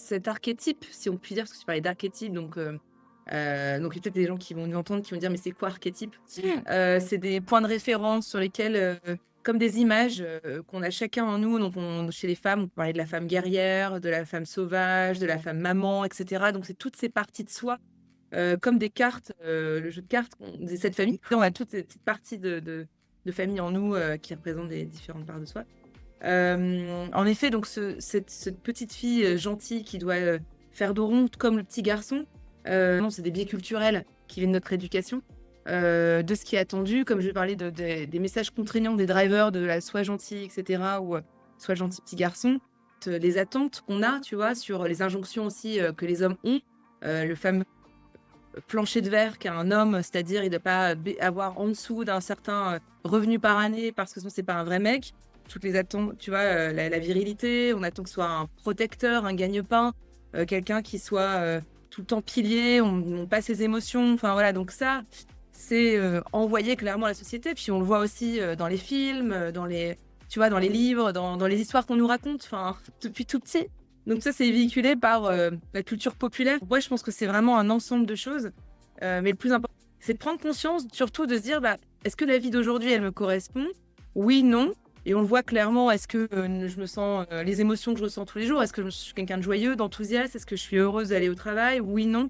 cet archétype, si on peut dire, parce que tu parlais d'archétype, donc il y a peut-être des gens qui vont nous entendre, qui vont dire: «Mais c'est quoi archétype?» C'est des points de référence sur lesquels, comme des images, qu'on a chacun en nous. Donc chez les femmes, on peut parler de la femme guerrière, de la femme sauvage, de la femme maman et cetera. Donc c'est toutes ces parties de soi, comme des cartes, le jeu de cartes des 7 familles. On a toutes ces petites parties de famille en nous, qui représentent des différentes parts de soi. En effet, donc cette petite fille, gentille qui doit, faire dos rond comme le petit garçon, non, c'est des biais culturels qui viennent de notre éducation, de ce qui est attendu. Comme je parlais des messages contraignants des drivers de la «sois gentil» et cetera ou, «sois gentil petit garçon», les attentes qu'on a, tu vois? Sur les injonctions aussi, que les hommes ont, le fameux plancher de verre qu'a un homme, c'est-à-dire il ne doit pas avoir en dessous d'un certain, revenu par année parce que sinon c'est pas un vrai mec. Toutes les attentes, tu vois, la virilité, on attend que ce soit un protecteur, un gagne-pain, quelqu'un qui soit, tout le temps pilier, on pas ses émotions, enfin voilà, donc ça, c'est, envoyé clairement à la société. Puis on le voit aussi, dans les films, dans les tu vois, dans les livres, dans les histoires qu'on nous raconte, enfin depuis tout petit. Donc ça, c'est véhiculé par, la culture populaire. Ouais, je pense que c'est vraiment un ensemble de choses, mais le plus important, c'est de prendre conscience, surtout de se dire: «Bah, est-ce que la vie d'aujourd'hui, elle me correspond? Oui, non», et on le voit clairement. Est-ce que, je me sens, les émotions que je ressens tous les jours, est-ce que je suis quelqu'un de joyeux, d'enthousiaste? Est-ce que je suis heureuse d'aller au travail? Oui, non.